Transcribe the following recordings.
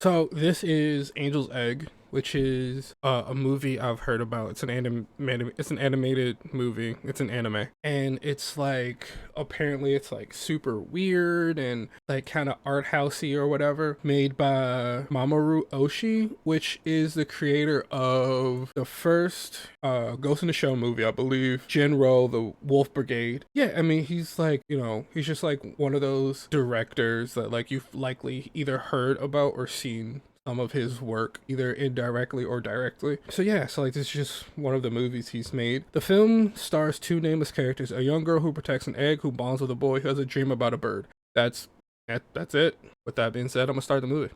So this is Angel's Egg, which is a movie I've heard about. It's an animated movie. It's an anime, and it's like apparently it's like super weird and like kind of art housey or whatever. Made by Mamoru Oshii, which is the creator of the first Ghost in the Shell movie, I believe. Jinro, the Wolf Brigade. Yeah, I mean he's like he's just like one of those directors that like you've likely either heard about or seen some of his work either indirectly or directly. So yeah, so like this is just one of the movies he's made. The film stars two nameless characters: a young girl who protects an egg, who bonds with a boy who has a dream about a bird. That's it. With that being said, I'm gonna start the movie.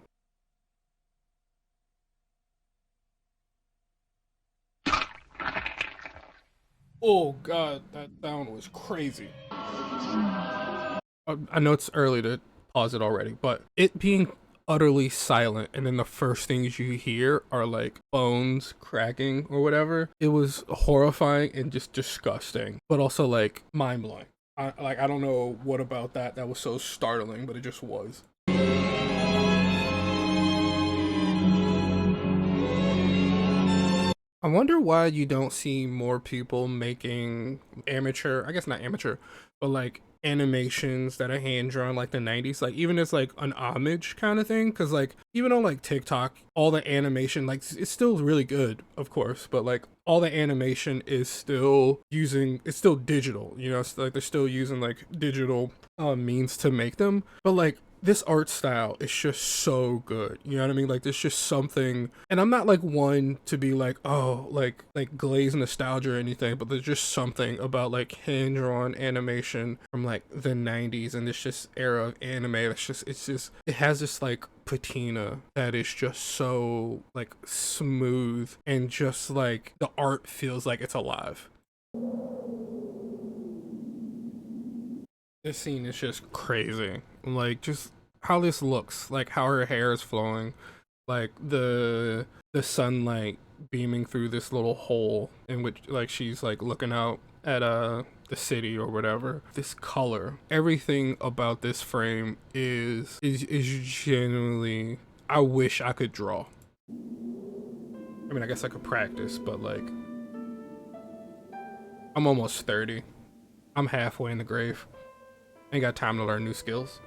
Oh god, that sound was crazy. I know it's early to pause it already, but it being utterly silent and then the first things you hear are like bones cracking or whatever. It was horrifying and just disgusting, but also like mind blowing. I don't know what about that was so startling, but it just was. I wonder why you don't see more people making amateur, I guess not amateur, but like animations that are hand drawn like the 90s, like even as like an homage kind of thing. Cause like even on like TikTok, all the animation, like it's still really good, of course, but like all the animation is still it's still digital, it's like they're still using like digital means to make them. But like this art style is just so good. You know what I mean? Like there's just something, and I'm not like one to be like, oh, like glaze nostalgia or anything, but there's just something about like hand drawn animation from like the 90s and this just era of anime that's just it has this like patina that is just so like smooth and just like the art feels like it's alive. This scene is just crazy. Like just how this looks, like how her hair is flowing, like the sunlight beaming through this little hole in which like she's like looking out at the city or whatever. This color, everything about this frame is genuinely, I wish I could draw. I mean, I guess I could practice, but like I'm almost 30. I'm halfway in the grave. Ain't got time to learn new skills.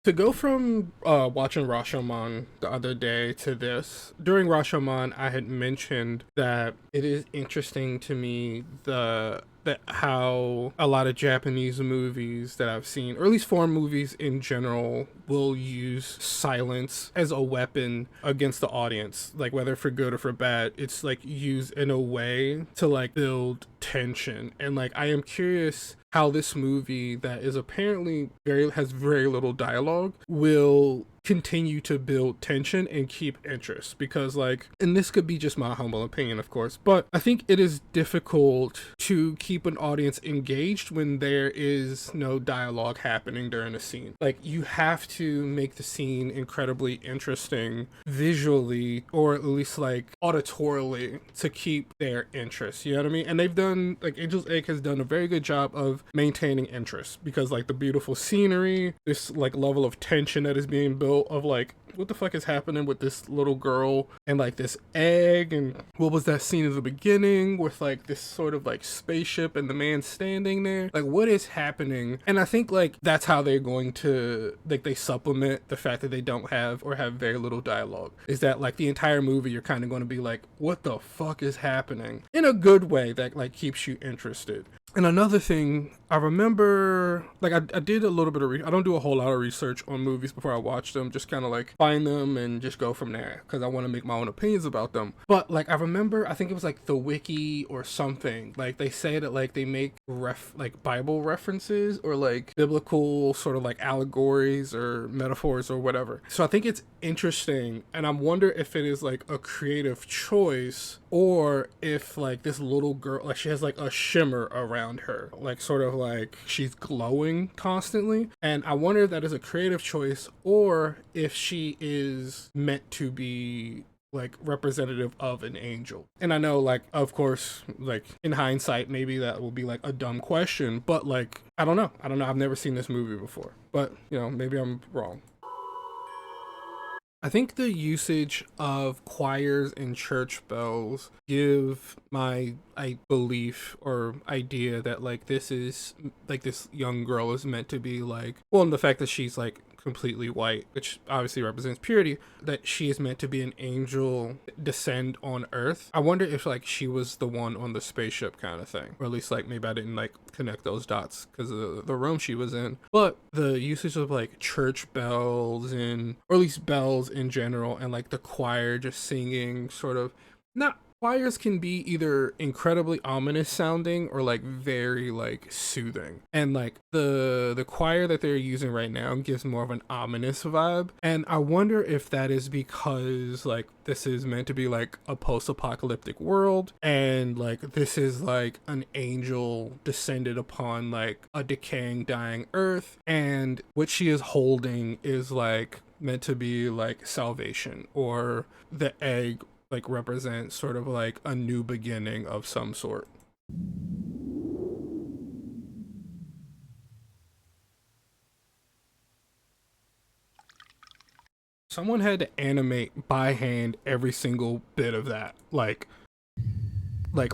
To go from watching Rashomon the other day to this, during Rashomon, I had mentioned that it is interesting to me that how a lot of Japanese movies that I've seen, or at least foreign movies in general, will use silence as a weapon against the audience, like whether for good or for bad. It's like used in a way to like build tension, and like I am curious how this movie that is apparently has very little dialogue will continue to build tension and keep interest, because like, and this could be just my humble opinion of course, but I think it is difficult to keep an audience engaged when there is no dialogue happening during a scene. Like you have to make the scene incredibly interesting visually, or at least like auditorily, to keep their interest, you know what I mean? And they've done, like Angel's Egg has done a very good job of maintaining interest, because like the beautiful scenery, this like level of tension that is being built of like what the fuck is happening with this little girl and like this egg, and what was that scene at the beginning with like this sort of like spaceship and the man standing there, like what is happening? And I think like that's how they're going to, like, they supplement the fact that they don't have or have very little dialogue, is that like the entire movie you're kind of going to be like, what the fuck is happening, in a good way that like keeps you interested. And another thing, I remember, like, I did a little bit of, I don't do a whole lot of research on movies before I watch them, just kind of like find them and just go from there, because I want to make my own opinions about them. But, like, I remember, I think it was like the wiki or something, like, they say that, like, they make like, Bible references or, like, biblical sort of, like, allegories or metaphors or whatever. So I think it's interesting, and I wonder if it is, like, a creative choice, or if, like, this little girl, like, she has, like, a shimmer around her, like sort of like she's glowing constantly, and I wonder if that is a creative choice or if she is meant to be like representative of an angel. And I know, like, of course, like in hindsight, maybe that will be like a dumb question, but like, I don't know. I've never seen this movie before, but you know, maybe I'm wrong. I think the usage of choirs and church bells give my belief or idea that like this is like this young girl is meant to be like, well, and the fact that she's like completely white, which obviously represents purity, that she is meant to be an angel descend on earth. I wonder if like she was the one on the spaceship kind of thing, or at least like maybe I didn't like connect those dots because of the room she was in. But the usage of like church bells and, or at least bells in general, and like the choir just singing sort of, not, choirs can be either incredibly ominous sounding or like very like soothing, and like the choir that they're using right now gives more of an ominous vibe. And I wonder if that is because like this is meant to be like a post-apocalyptic world, and like this is like an angel descended upon like a decaying, dying earth, and what she is holding is like meant to be like salvation, or the egg like represents sort of like a new beginning of some sort. Someone had to animate by hand every single bit of that, like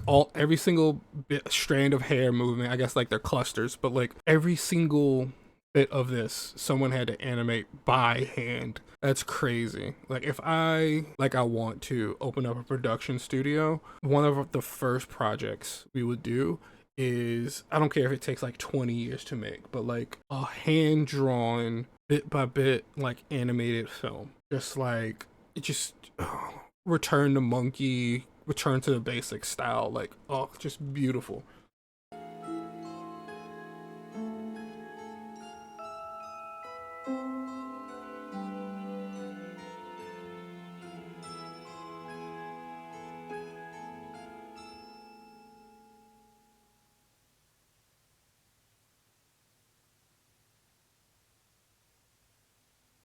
all every single bit strand of hair movement. I guess like they're clusters, but like every single bit of this someone had to animate by hand. That's crazy. Like if I want to open up a production studio, one of the first projects we would do is, I don't care if it takes like 20 years to make, but like a hand drawn bit by bit like animated film, just like it just return to monkey, return to the basic style, like, oh, just beautiful.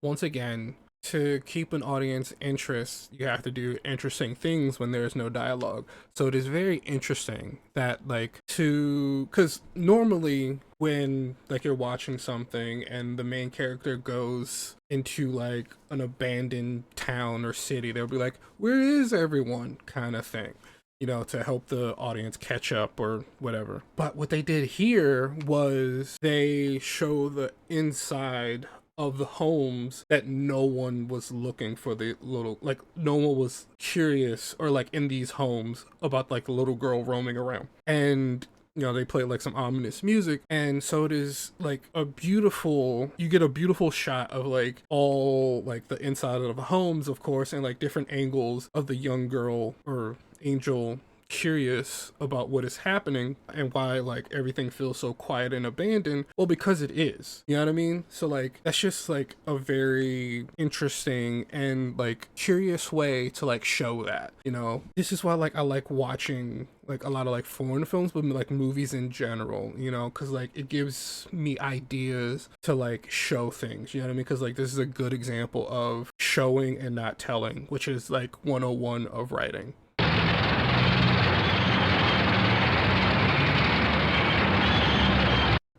Once again, to keep an audience interest, you have to do interesting things when there's no dialogue. So it is very interesting that like to, because normally when like you're watching something and the main character goes into like an abandoned town or city, they'll be like, where is everyone, kind of thing, you know, to help the audience catch up or whatever. But what they did here was they show the inside of the homes that no one was looking for, the little, like no one was curious or like in these homes about like the little girl roaming around. And you know, they play like some ominous music, and so it is like a beautiful, you get a beautiful shot of like all like the inside of the homes, of course, and like different angles of the young girl or angel curious about what is happening and why like everything feels so quiet and abandoned. Well, because it is, you know what I mean? So like that's just like a very interesting and like curious way to like show that, you know. This is why like I like watching like a lot of like foreign films, but like movies in general, you know, because like it gives me ideas to like show things, you know what I mean? Because like this is a good example of showing and not telling, which is like 101 of writing.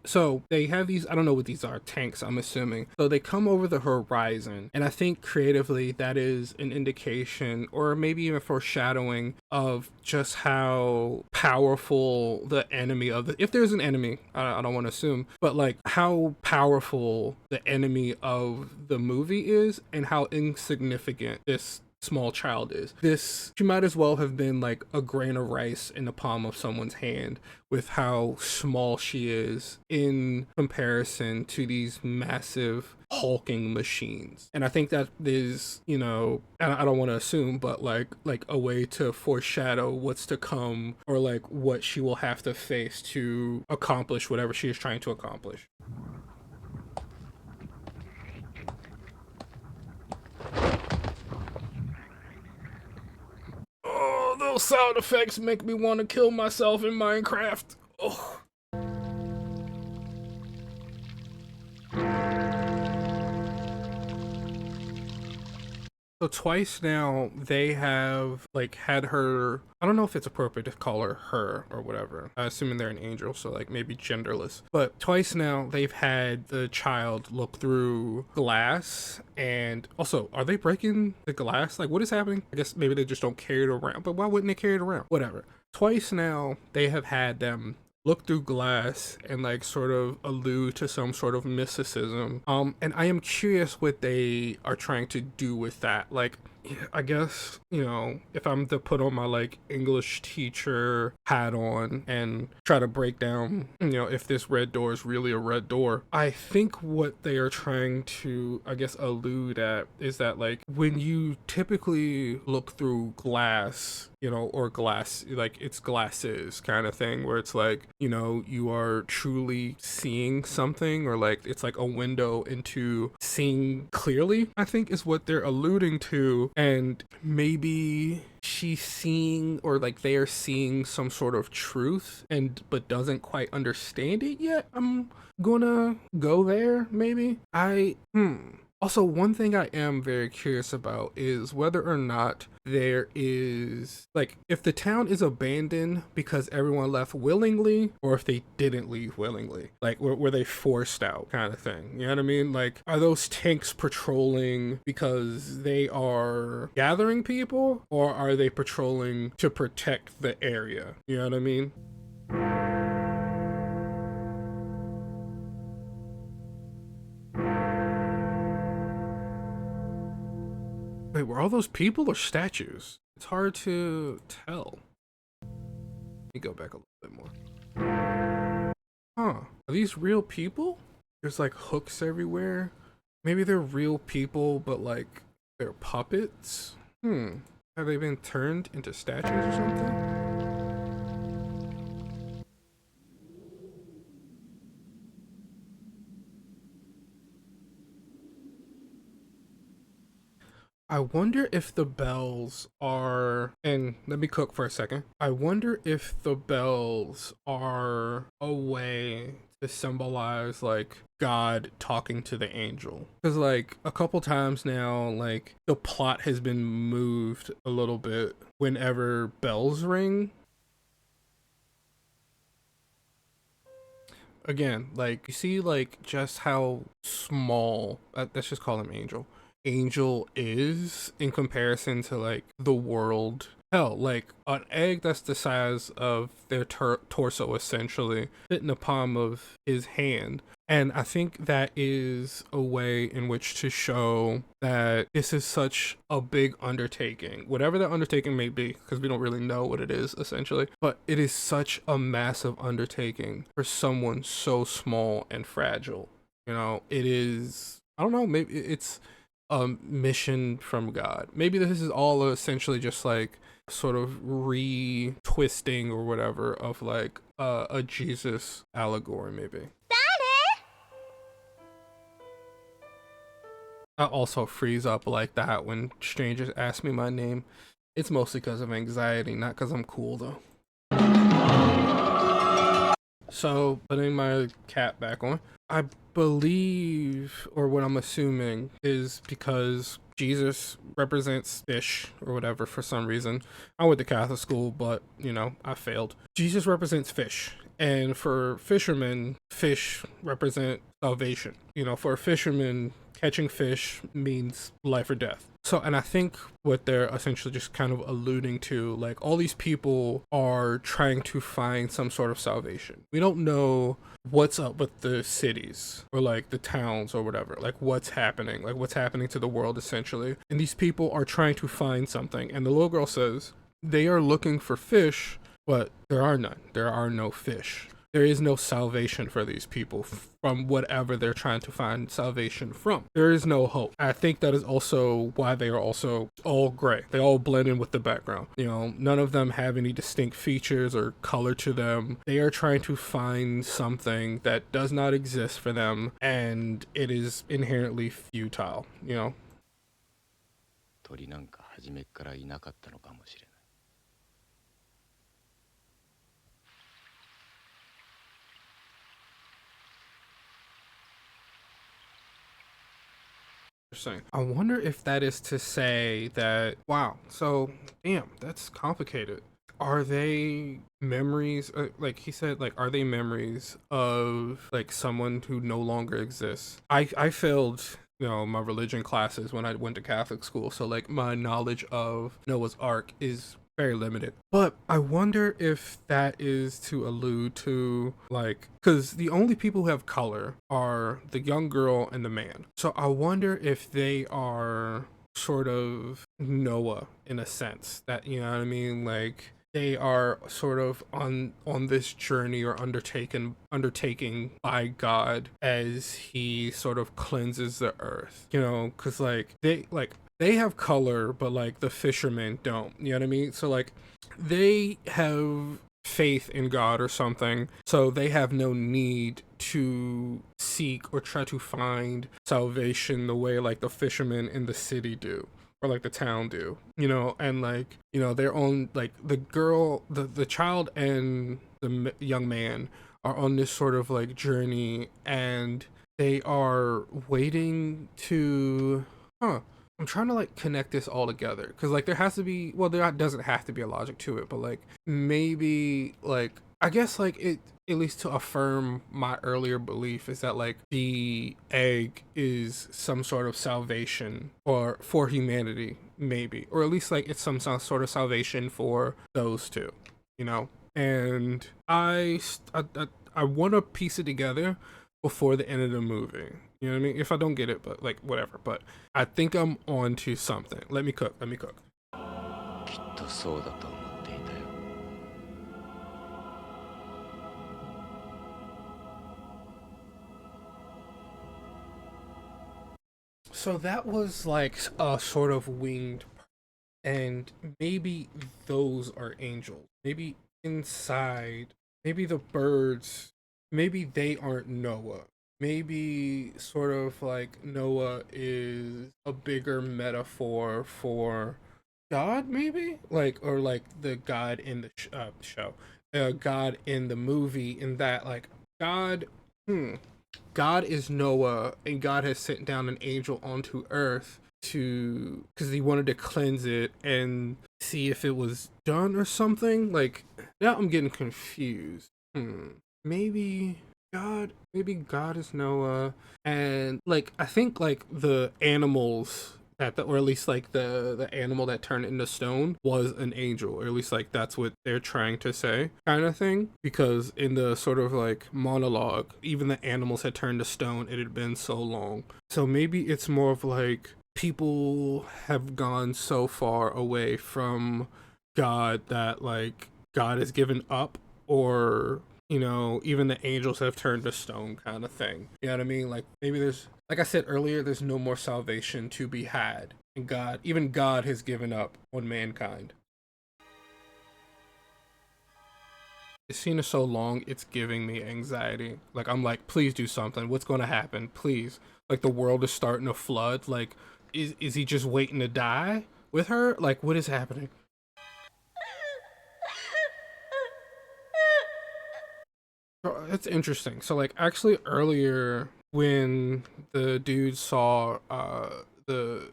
So they have these, I don't know what these are, tanks, I'm assuming. So they come over the horizon, and I think creatively that is an indication or maybe even foreshadowing of just how powerful the enemy of the, if there's an enemy, I don't want to assume, but like how powerful the enemy of the movie is and how insignificant this small child is. This, she might as well have been like a grain of rice in the palm of someone's hand with how small she is in comparison to these massive hulking machines. And I think that is, you know, I don't want to assume, but like a way to foreshadow what's to come, or like what she will have to face to accomplish whatever she is trying to accomplish. Oh, those sound effects make me want to kill myself in Minecraft. Oh. So twice now they have like had her. I don't know if it's appropriate to call her or whatever. Assuming they're an angel, so like maybe genderless. But twice now they've had the child look through glass, and also are they breaking the glass? Like what is happening? I guess maybe they just don't carry it around. But why wouldn't they carry it around? Whatever. Twice now they have had them look through glass and like sort of allude to some sort of mysticism. And I am curious what they are trying to do with that. Like, I guess, you know, if I'm to put on my like English teacher hat on and try to break down, you know, if this red door is really a red door, I think what they are trying to, I guess, allude at is that like when you typically look through glass, you know, or glass, like it's glasses kind of thing where it's like, you know, you are truly seeing something, or like it's like a window into seeing clearly, I think is what they're alluding to. And maybe she's seeing, or like they are seeing some sort of truth and but doesn't quite understand it yet. I'm gonna go there maybe. Also, one thing I am very curious about is whether or not there is, like, if the town is abandoned because everyone left willingly, or if they didn't leave willingly. Like, were they forced out kind of thing? You know what I mean? Like, are those tanks patrolling because they are gathering people, or are they patrolling to protect the area? You know what I mean? Wait, were all those people or statues? It's hard to tell. Let me go back a little bit more. Huh. Are these real people? There's like hooks everywhere. Maybe they're real people, but like they're puppets? Have they been turned into statues or something? I wonder if the bells are, and let me cook for a second. I wonder if the bells are a way to symbolize like God talking to the angel. Because like a couple times now, like the plot has been moved a little bit whenever bells ring. Again, like you see like just how small, let's just call him Angel is in comparison to like the world. Hell, like an egg that's the size of their torso essentially fit in the palm of his hand. And I think that is a way in which to show that this is such a big undertaking, whatever the undertaking may be, because we don't really know what it is essentially, but it is such a massive undertaking for someone so small and fragile. You know, it is, I don't know, maybe it's a mission from God. Maybe this is all essentially just like sort of re-twisting or whatever of like a Jesus allegory maybe. I also freeze up like that when strangers ask me my name. It's mostly because of anxiety, not because I'm cool though. So, putting my cap back on, I believe, or what I'm assuming, is because Jesus represents fish or whatever for some reason. I went to Catholic school, but, you know, I failed. Jesus represents fish. And for fishermen, fish represent salvation. You know, for a fisherman, catching fish means life or death. So, and I think what they're essentially just kind of alluding to, like all these people are trying to find some sort of salvation. We don't know what's up with the cities or like the towns or whatever, like what's happening to the world essentially. And these people are trying to find something. And the little girl says they are looking for fish, but there are none. There are no fish. There is no salvation for these people from whatever they're trying to find salvation from. There is no hope. I think that is also why they are also all gray. They all blend in with the background. You know, none of them have any distinct features or color to them. They are trying to find something that does not exist for them, and it is inherently futile, you know? 鳥なんか初めっからいなかったのかもしれない。Interesting. I wonder if that is to say that, wow, so damn, that's complicated. Are they memories, like he said, like are they memories of like someone who no longer exists? I failed, you know, my religion classes when I went to Catholic school, so like my knowledge of Noah's Ark is very limited. But I wonder if that is to allude to like, because the only people who have color are the young girl and the man. So I wonder if they are sort of Noah in a sense, that, you know what I mean, like they are sort of on this journey or undertaking by God as he sort of cleanses the earth, you know, because they have color, but like the fishermen don't, you know what I mean? So like they have faith in God or something, so they have no need to seek or try to find salvation the way like the fishermen in the city do, or like the town do, you know. And like, you know, their own, like the child and the young man are on this sort of like journey, and they are waiting to, I'm trying to like connect this all together, because like there has to be, well, there doesn't have to be a logic to it, but like maybe like I guess like it, at least to affirm my earlier belief, is that like the egg is some sort of salvation or for humanity, maybe, or at least like it's some sort of salvation for those two, you know. And I want to piece it together before the end of the movie. You know what I mean? If I don't get it, but like whatever. But I think I'm on to something. Let me cook. Let me cook. きっとそうだと思っていたよ。So that was like a sort of winged, and maybe those are angels. Maybe inside, maybe the birds, maybe they aren't Noah. Maybe sort of like Noah is a bigger metaphor for God, maybe, like, or like the God in the show, God in the movie, in that like God, hmm, God is Noah, and God has sent down an angel onto Earth to, because he wanted to cleanse it and see if it was done or something. Like now, I'm getting confused. Maybe maybe God is Noah, and like I think like the animals that or at least like the animal that turned into stone was an angel, or at least like that's what they're trying to say, kind of thing. Because in the sort of like monologue, even the animals had turned to stone. It had been so long. So maybe it's more of like people have gone so far away from God that like God has given up, or, you know, even the angels have turned to stone, kind of thing. You know what I mean? Like maybe there's, like I said earlier, there's no more salvation to be had, and God, even God, has given up on mankind. This scene is so long, it's giving me anxiety. Like I'm like, please do something. What's going to happen? Please. Like the world is starting to flood. Like, is he just waiting to die with her? Like, what is happening? It's interesting. So like actually earlier when the dude saw the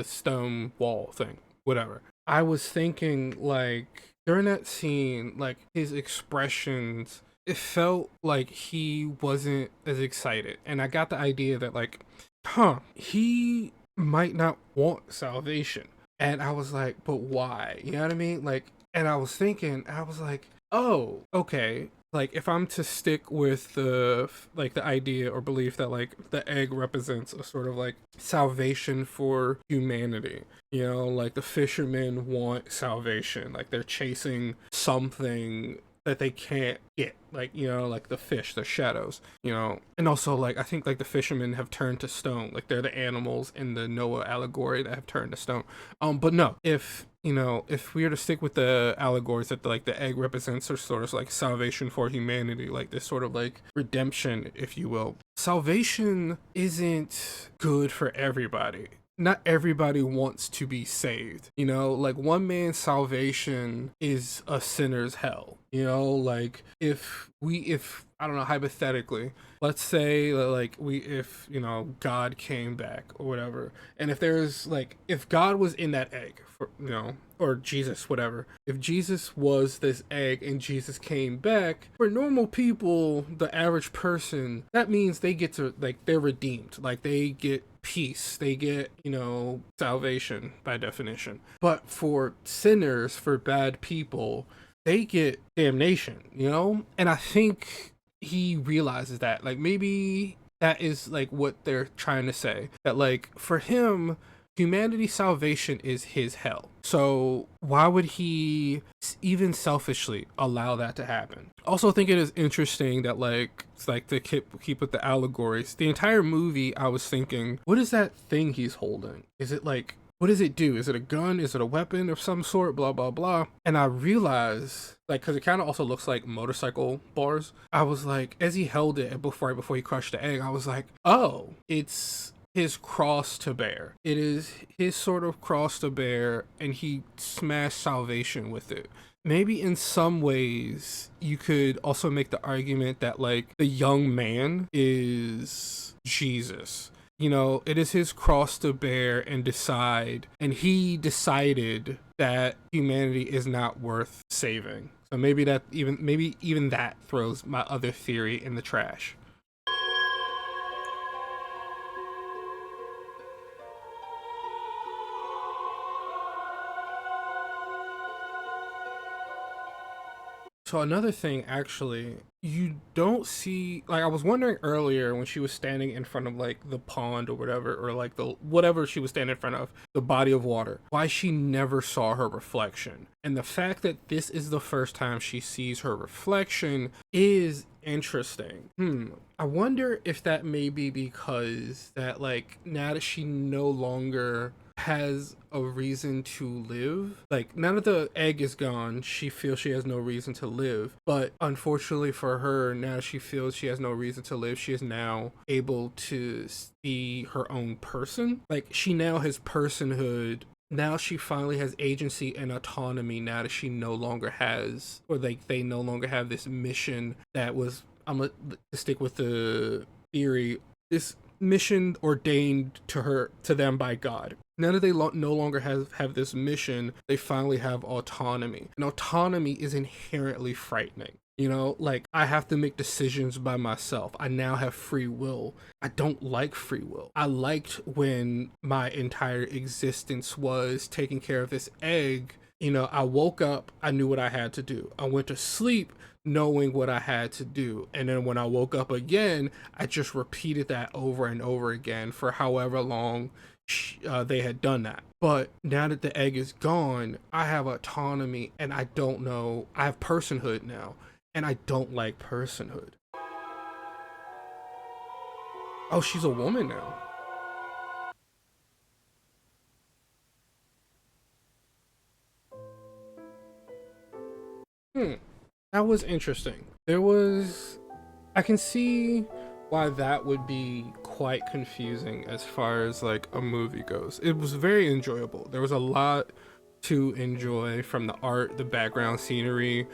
stone wall thing, whatever, I was thinking like during that scene, like his expressions, it felt like he wasn't as excited. And I got the idea that like, he might not want salvation. And I was like, but why? You know what I mean? Like, and I was thinking, I was like, oh, okay. Like if I'm to stick with the like the idea or belief that like the egg represents a sort of like salvation for humanity, you know, like the fishermen want salvation, like they're chasing something that they can't get, like, you know, like the fish, the shadows, you know. And also like I think like the fishermen have turned to stone, like they're the animals in the Noah allegory that have turned to stone. But no, if, you know, if we are to stick with the allegories that like the egg represents, or sort of like salvation for humanity, like this sort of like redemption, if you will, salvation isn't good for everybody. Not everybody wants to be saved, you know. Like one man's salvation is a sinner's hell, you know. Like if I don't know, hypothetically, let's say that, like, if, God came back or whatever, and if God was in that egg, or Jesus, whatever, if Jesus was this egg and Jesus came back, for normal people, the average person, that means they get to, like, they're redeemed. Like, they get peace, they get, salvation by definition. But for sinners, for bad people, they get damnation. And I think he realizes that, like, maybe that is like what they're trying to say, that, like, for him, humanity's salvation is his hell. So why would he even selfishly allow that to happen? Also think it is interesting that, like, it's like, to keep with the allegories, the entire movie I was thinking, what is that thing he's holding? Is it like, what does it do? Is it a gun? Is it a weapon of some sort? Blah, blah, blah. And I realized, like, because it kind of also looks like motorcycle bars. I was like, as he held it right before he crushed the egg, I was like, oh, it's his cross to bear. It is his sort of cross to bear, and he smashed salvation with it. Maybe in some ways, you could also make the argument that, like, the young man is Jesus. It is his cross to bear and he decided that humanity is not worth saving. So maybe even that throws my other theory in the trash. So another thing, actually, you don't see, like, I was wondering earlier when she was standing in front of, like, the pond or whatever, or like the whatever she was standing in front of, the body of water, why she never saw her reflection. And the fact that this is the first time she sees her reflection is interesting. I wonder if that may be because that, like, now that she no longer has a reason to live, like, now that the egg is gone, she feels she has no reason to live. But unfortunately for her, now she feels she has no reason to live, she is now able to see her own person. Like, she now has personhood. Now she finally has agency and autonomy, now that she no longer has, or, like, they no longer have this mission that was, I'm gonna stick with the theory, this mission ordained to them by God. Now that they no longer have this mission, they finally have autonomy. And autonomy is inherently frightening. Like, I have to make decisions by myself. I now have free will. I don't like free will. I liked when my entire existence was taking care of this egg. I woke up, I knew what I had to do. I went to sleep knowing what I had to do. And then when I woke up again, I just repeated that over and over again for however long they had done that. But now that the egg is gone, I have autonomy, and I don't know, I have personhood now, and I don't like personhood. Oh, she's a woman now. That was interesting. I can see why that would be quite confusing as far as, like, a movie goes. It was very enjoyable. There was a lot to enjoy from the art, the background scenery,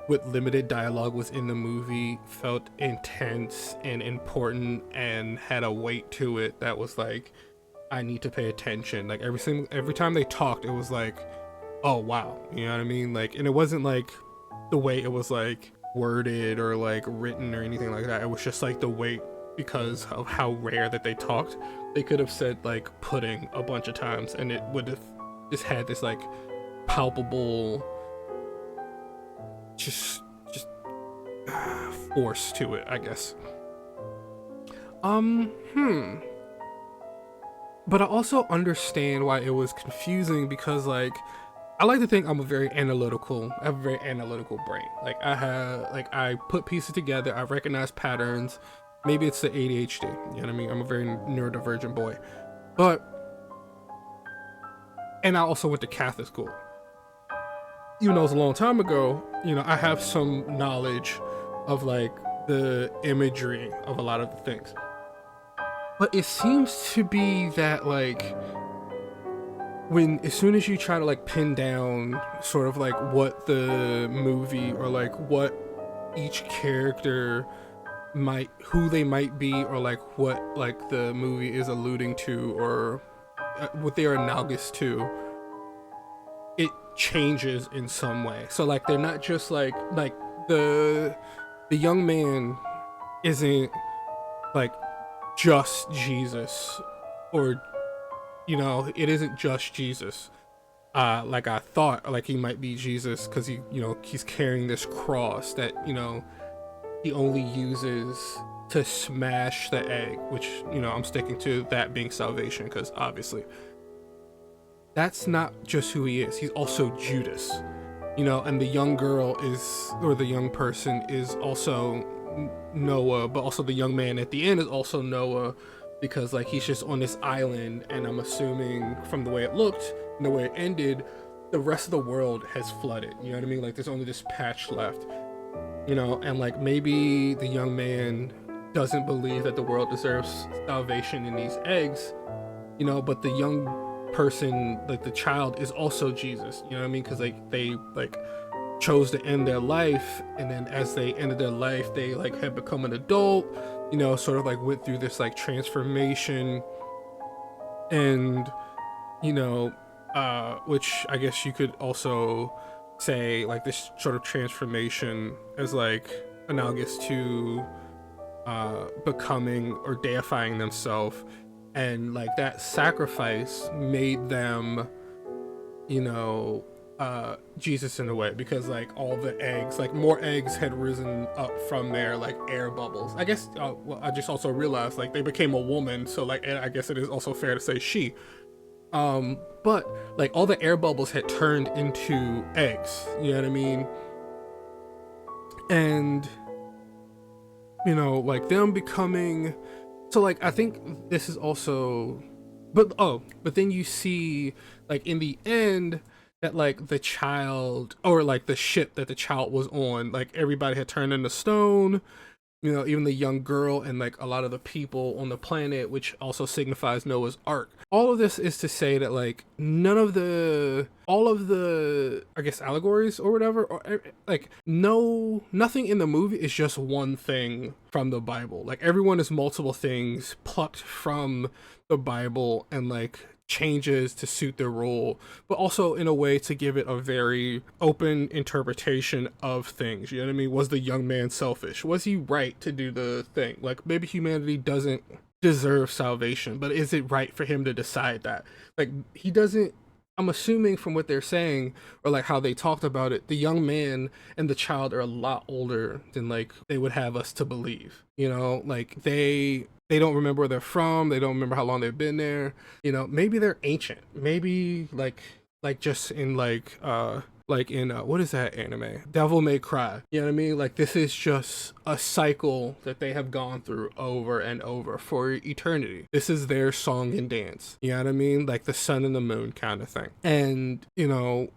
with limited dialogue was in the movie, felt intense and important and had a weight to it that was like, I need to pay attention. Like, every time they talked, it was like, oh wow, you know what I mean? Like, and it wasn't like the way it was, like, worded or, like, written or anything like that. It was just like the weight, because of how rare that they talked. They could have said, like, pudding a bunch of times and it would have just had this, like, palpable just force to it, I guess. But I also understand why it was confusing, because, like, I like to think I have a very analytical brain. Like, I put pieces together, I recognize patterns. Maybe it's the ADHD, you know what I mean? I'm a very neurodivergent boy. And I also went to Catholic school. Even though it was a long time ago, I have some knowledge of, like, the imagery of a lot of the things. But it seems to be that, like, as soon as you try to, like, pin down sort of, like, what the movie, or, like, what each character might, who they might be, or like what like the movie is alluding to, or what they're analogous to, it changes in some way. So like they're not just like the the young man isn't like just Jesus, or it isn't just Jesus. Like I thought, like he might be Jesus because he's carrying this cross that he only uses to smash the egg, which I'm sticking to that being salvation because obviously that's not just who he is. He's also Judas, and the young girl is, or the young person is also Noah, but also the young man at the end is also Noah because like he's just on this island, and I'm assuming from the way it looked and the way it ended, the rest of the world has flooded. You know what I mean? Like there's only this patch left, and like maybe the young man doesn't believe that the world deserves salvation in these eggs, but the young person, like the child, is also Jesus. You know what I mean? Because like they like chose to end their life, and then as they ended their life, they like had become an adult. Sort of like went through this like transformation, and which I guess you could also say like this sort of transformation as like analogous to becoming or deifying themselves, and like that sacrifice made them Jesus in a way, because like all the eggs, like more eggs had risen up from their like air bubbles. I guess well, I just also realized like they became a woman, so like I guess it is also fair to say she. But like all the air bubbles had turned into eggs, you know what I mean? And like them becoming, so like I think this is also, but then you see like in the end that like the child, or like the ship that the child was on, like everybody had turned into stone, even the young girl and like a lot of the people on the planet, which also signifies Noah's Ark. All of this is to say that like all of the, I guess, allegories or whatever, or like nothing in the movie is just one thing from the Bible. Like everyone is multiple things plucked from the Bible and like changes to suit their role, but also in a way to give it a very open interpretation of things. You know what I mean? Was the young man selfish? Was he right to do the thing? Like maybe humanity doesn't deserve salvation, but is it right for him to decide that? Like he doesn't. I'm assuming from what they're saying, or like how they talked about it, the young man and the child are a lot older than like they would have us to believe. Like they don't remember where they're from. They don't remember how long they've been there. Maybe they're ancient. Maybe like just in like in what is that anime? Devil May Cry. You know what I mean? Like this is just a cycle that they have gone through over and over for eternity. This is their song and dance. You know what I mean? Like the sun and the moon kind of thing. And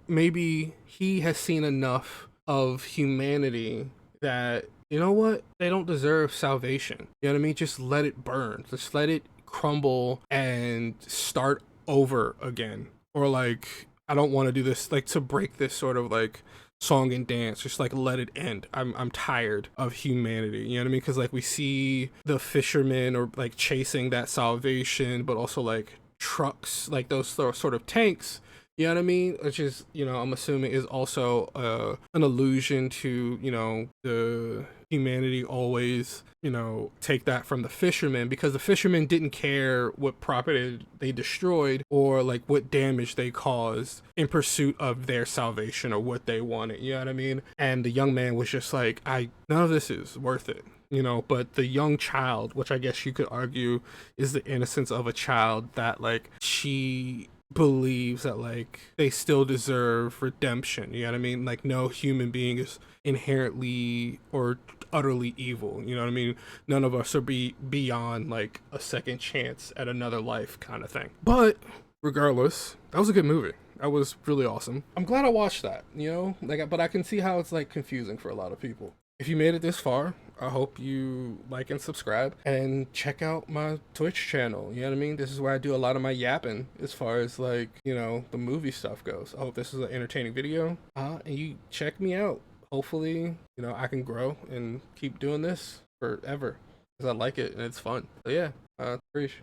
maybe he has seen enough of humanity that what? They don't deserve salvation. You know what I mean? Just let it burn. Just let it crumble and start over again. Or like, I don't want to do this, like to break this sort of like song and dance. Just like let it end. I'm tired of humanity. You know what I mean? Because like we see the fishermen or like chasing that salvation, but also like trucks, like those sort of tanks. You know what I mean? Which is, I'm assuming is also an allusion to, the humanity always, take that from the fishermen, because the fishermen didn't care what property they destroyed or like what damage they caused in pursuit of their salvation or what they wanted. You know what I mean? And the young man was just like, none of this is worth it. But the young child, which I guess you could argue is the innocence of a child, that like she believes that like they still deserve redemption. You know what I mean? Like no human being is inherently or utterly evil. You know what I mean? None of us are beyond like a second chance at another life kind of thing. But regardless, that was a good movie. That was really awesome. I'm glad I watched that, like, but I can see how it's like confusing for a lot of people. If you made it this far, I hope you like and subscribe and check out my Twitch channel. You know what I mean? This is where I do a lot of my yapping as far as like, the movie stuff goes. I hope this is an entertaining video. And you check me out. hopefully, I can grow and keep doing this forever because I like it and it's fun. So yeah, preach.